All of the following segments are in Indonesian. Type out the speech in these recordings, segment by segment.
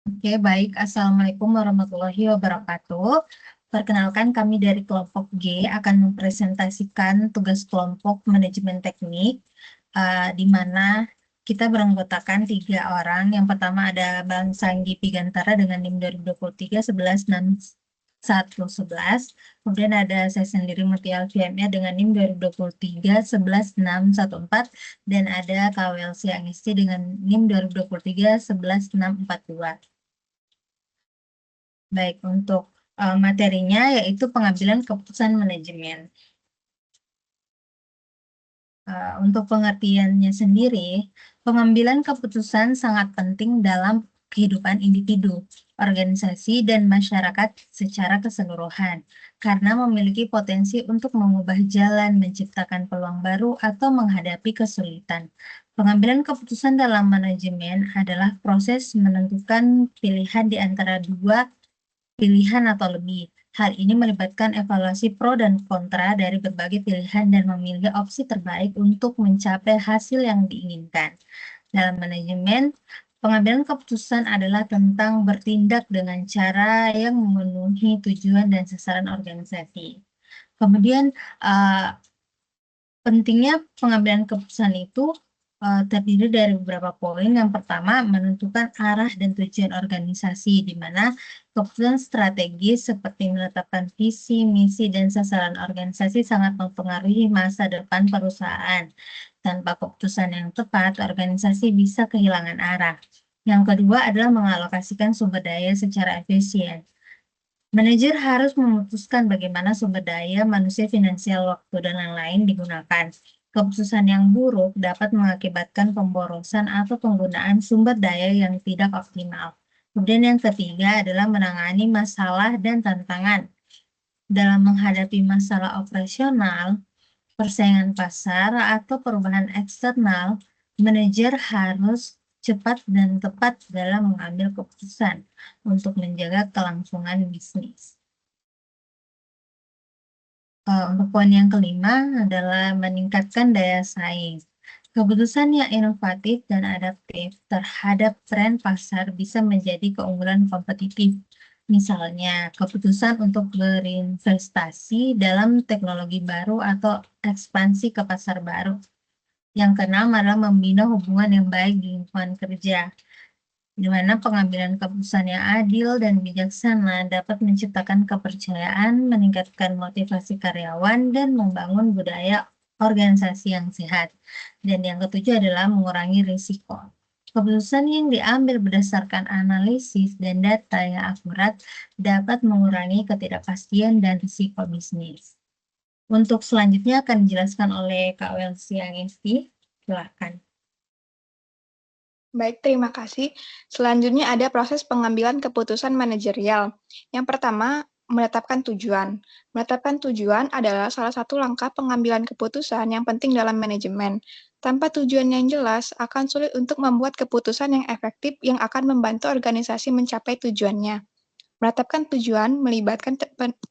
Oke, baik. Assalamualaikum warahmatullahi wabarakatuh. Perkenalkan, kami dari kelompok G akan mempresentasikan tugas kelompok manajemen teknik, di mana kita beranggotakan 3 orang. Yang pertama ada Bang Sanggi Pigantara dengan NIM 2023 116111. Kemudian ada saya sendiri Mutia Alfiamia dengan NIM 2023 116114. Dan ada KWLC Angisti dengan NIM 2023 11642. Baik, untuk materinya yaitu pengambilan keputusan manajemen. Untuk pengertiannya sendiri, pengambilan keputusan sangat penting dalam kehidupan individu, organisasi, dan masyarakat secara keseluruhan, karena memiliki potensi untuk mengubah jalan, menciptakan peluang baru, atau menghadapi kesulitan. Pengambilan keputusan dalam manajemen adalah proses menentukan pilihan di antara dua pilihan atau lebih. Hal ini melibatkan evaluasi pro dan kontra dari berbagai pilihan dan memilih opsi terbaik untuk mencapai hasil yang diinginkan. Dalam manajemen, pengambilan keputusan adalah tentang bertindak dengan cara yang memenuhi tujuan dan sasaran organisasi. Kemudian, uh, pentingnya pengambilan keputusan itu terdiri dari beberapa poin. Yang pertama, menentukan arah dan tujuan organisasi, di mana keputusan strategis seperti menetapkan visi, misi, dan sasaran organisasi sangat mempengaruhi masa depan perusahaan. Tanpa keputusan yang tepat, organisasi bisa kehilangan arah. Yang kedua adalah mengalokasikan sumber daya secara efisien. Manajer harus memutuskan bagaimana sumber daya, manusia, finansial, waktu, dan lain-lain digunakan. Keputusan yang buruk dapat mengakibatkan pemborosan atau penggunaan sumber daya yang tidak optimal. Kemudian yang ketiga adalah menangani masalah dan tantangan. Dalam menghadapi masalah operasional, persaingan pasar, atau perubahan eksternal, manajer harus cepat dan tepat dalam mengambil keputusan untuk menjaga kelangsungan bisnis. Untuk poin yang kelima adalah meningkatkan daya saing. Keputusan yang inovatif dan adaptif terhadap tren pasar bisa menjadi keunggulan kompetitif. Misalnya, keputusan untuk berinvestasi dalam teknologi baru atau ekspansi ke pasar baru. Yang keenam adalah membina hubungan yang baik di lingkungan kerja, di mana pengambilan keputusan yang adil dan bijaksana dapat menciptakan kepercayaan, meningkatkan motivasi karyawan, dan membangun budaya organisasi yang sehat. Dan yang ketujuh adalah mengurangi risiko. Keputusan yang diambil berdasarkan analisis dan data yang akurat dapat mengurangi ketidakpastian dan risiko bisnis. Untuk selanjutnya akan dijelaskan oleh Kak Welsi Angesti. Silakan. Baik, terima kasih. Selanjutnya ada proses pengambilan keputusan manajerial. Yang pertama, menetapkan tujuan. Menetapkan tujuan adalah salah satu langkah pengambilan keputusan yang penting dalam manajemen. Tanpa tujuan yang jelas, akan sulit untuk membuat keputusan yang efektif yang akan membantu organisasi mencapai tujuannya. Menetapkan tujuan melibatkan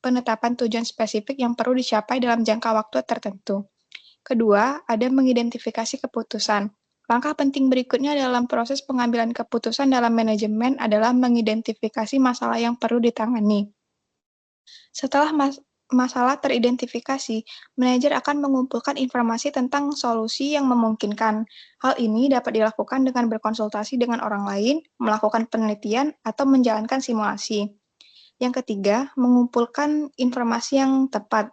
penetapan tujuan spesifik yang perlu dicapai dalam jangka waktu tertentu. Kedua, ada mengidentifikasi keputusan. Langkah penting berikutnya dalam proses pengambilan keputusan dalam manajemen adalah mengidentifikasi masalah yang perlu ditangani. Setelah masalah teridentifikasi, manajer akan mengumpulkan informasi tentang solusi yang memungkinkan. Hal ini dapat dilakukan dengan berkonsultasi dengan orang lain, melakukan penelitian, atau menjalankan simulasi. Yang ketiga, mengumpulkan informasi yang tepat.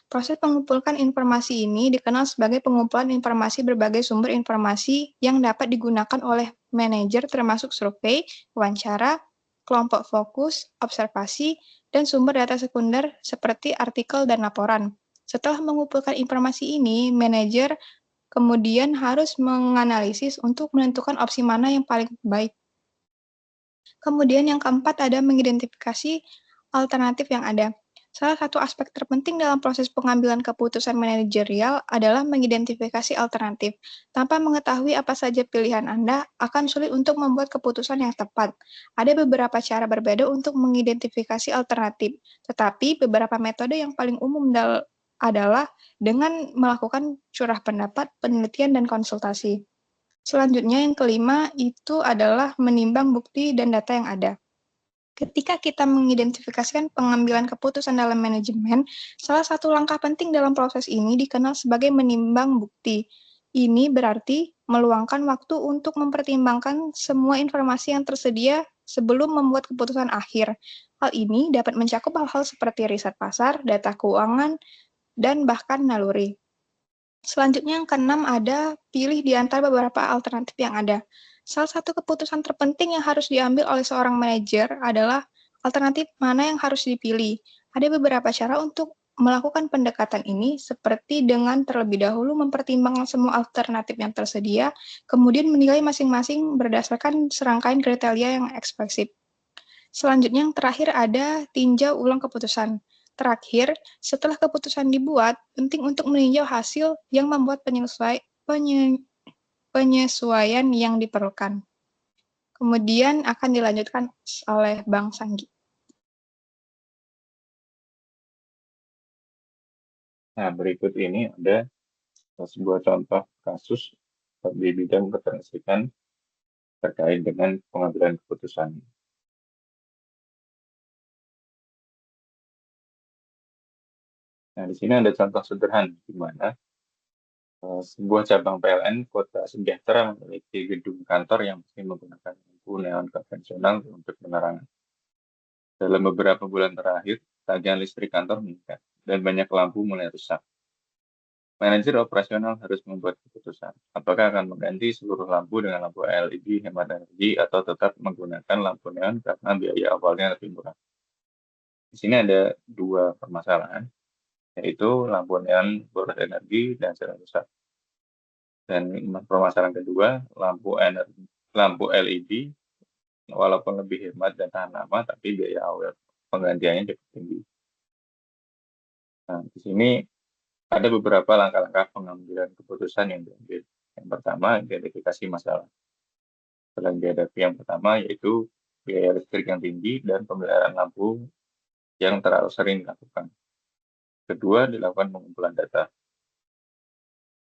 Proses mengumpulkan informasi ini dikenal sebagai pengumpulan informasi berbagai sumber informasi yang dapat digunakan oleh manajer termasuk survei, wawancara, kelompok fokus, observasi, dan sumber data sekunder seperti artikel dan laporan. Setelah mengumpulkan informasi ini, manajer kemudian harus menganalisis untuk menentukan opsi mana yang paling baik. Kemudian yang keempat ada mengidentifikasi alternatif yang ada. Salah satu aspek terpenting dalam proses pengambilan keputusan manajerial adalah mengidentifikasi alternatif. Tanpa mengetahui apa saja pilihan Anda, akan sulit untuk membuat keputusan yang tepat. Ada beberapa cara berbeda untuk mengidentifikasi alternatif, tetapi beberapa metode yang paling umum adalah dengan melakukan curah pendapat, penelitian, dan konsultasi. Selanjutnya yang kelima itu adalah menimbang bukti dan data yang ada. Ketika kita mengidentifikasikan pengambilan keputusan dalam manajemen, salah satu langkah penting dalam proses ini dikenal sebagai menimbang bukti. Ini berarti meluangkan waktu untuk mempertimbangkan semua informasi yang tersedia sebelum membuat keputusan akhir. Hal ini dapat mencakup hal-hal seperti riset pasar, data keuangan, dan bahkan naluri. Selanjutnya yang keenam ada pilih di antara beberapa alternatif yang ada. Salah satu keputusan terpenting yang harus diambil oleh seorang manajer adalah alternatif mana yang harus dipilih. Ada beberapa cara untuk melakukan pendekatan ini, seperti dengan terlebih dahulu mempertimbangkan semua alternatif yang tersedia, kemudian menilai masing-masing berdasarkan serangkaian kriteria yang eksplisit. Selanjutnya yang terakhir ada tinjau ulang keputusan. Terakhir, setelah keputusan dibuat, penting untuk meninjau hasil yang membuat penyesuaian yang diperlukan. Kemudian akan dilanjutkan oleh Bang Sanggi. Nah, berikut ini ada sebuah contoh kasus di bidang ketenagaan terkait dengan pengambilan keputusan. Nah, di sini ada contoh sederhana di mana sebuah cabang PLN Kota Sejahtera memiliki gedung kantor yang masih menggunakan lampu neon konvensional untuk penerangan. Dalam beberapa bulan terakhir, tagihan listrik kantor meningkat dan banyak lampu mulai rusak. Manajer operasional harus membuat keputusan, apakah akan mengganti seluruh lampu dengan lampu LED hemat energi atau tetap menggunakan lampu neon karena biaya awalnya lebih murah. Di sini ada dua permasalahan, yaitu lampu neon boros energi dan sering rusak. Dan permasalahan kedua, lampu LED walaupun lebih hemat dan tahan lama, tapi biaya awal penggantiannya cukup tinggi. Nah, di sini ada beberapa langkah-langkah pengambilan keputusan yang diambil. Yang pertama, identifikasi masalah. Selain dihadapi yang pertama, yaitu biaya listrik yang tinggi dan pemeliharaan lampu yang terlalu sering dilakukan. Kedua, dilakukan pengumpulan data.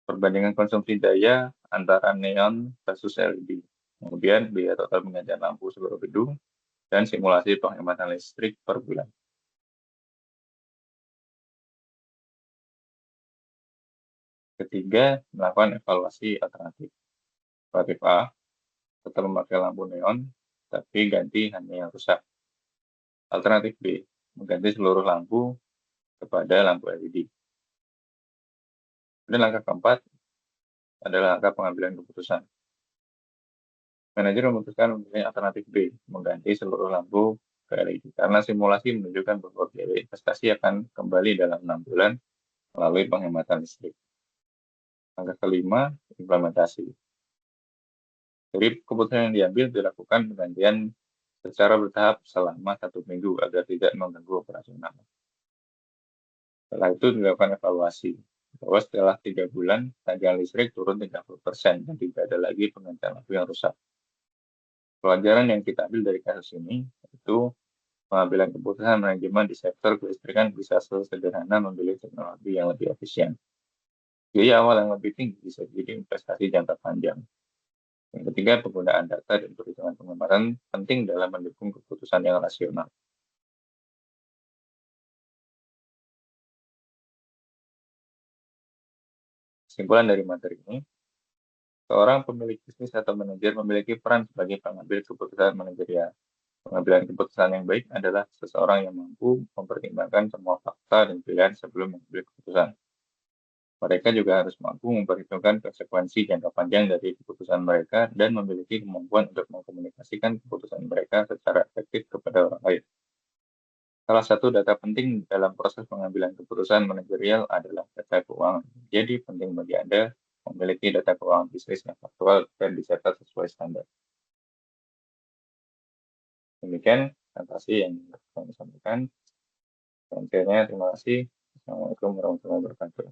Perbandingan konsumsi daya antara neon versus LED. Kemudian, biaya total penggantian lampu seluruh gedung, dan simulasi penghematan listrik per bulan. Ketiga, melakukan evaluasi alternatif. Alternatif A, tetap memakai lampu neon, tapi ganti hanya yang rusak. Alternatif B, mengganti seluruh lampu kepada lampu LED. Dan langkah keempat adalah langkah pengambilan keputusan. Manajer memutuskan memilih alternatif B, mengganti seluruh lampu ke LED, karena simulasi menunjukkan bahwa biaya investasi akan kembali dalam 6 bulan melalui penghematan listrik. Langkah kelima, implementasi. Jadi keputusan yang diambil dilakukan penggantian secara bertahap selama 1 minggu agar tidak mengganggu operasional. Setelah itu dilakukan evaluasi, bahwa setelah 3 bulan tagihan listrik turun 30% dan tidak ada lagi penggantian lampu yang rusak. Pelajaran yang kita ambil dari kasus ini itu pengambilan keputusan manajemen di sektor kelistrikan bisa sesederhana memilih teknologi yang lebih efisien. Biaya awal yang lebih tinggi bisa jadi investasi jangka panjang. Yang ketiga, penggunaan data dan perhitungan pengeluaran penting dalam mendukung keputusan yang rasional. Kesimpulan dari materi ini, seorang pemilik bisnis atau manajer memiliki peran sebagai pengambil keputusan manajerial. Pengambilan keputusan yang baik adalah seseorang yang mampu mempertimbangkan semua fakta dan pilihan sebelum mengambil keputusan. Mereka juga harus mampu memperhitungkan konsekuensi jangka panjang dari keputusan mereka dan memiliki kemampuan untuk mengkomunikasikan keputusan mereka secara efektif kepada orang lain. Salah satu data penting dalam proses pengambilan keputusan manajerial adalah data keuangan. Jadi penting bagi Anda memiliki data keuangan bisnis yang faktual dan dicatat sesuai standar. Demikian presentasi yang kami sampaikan. Dan terima kasih. Assalamualaikum warahmatullahi wabarakatuh.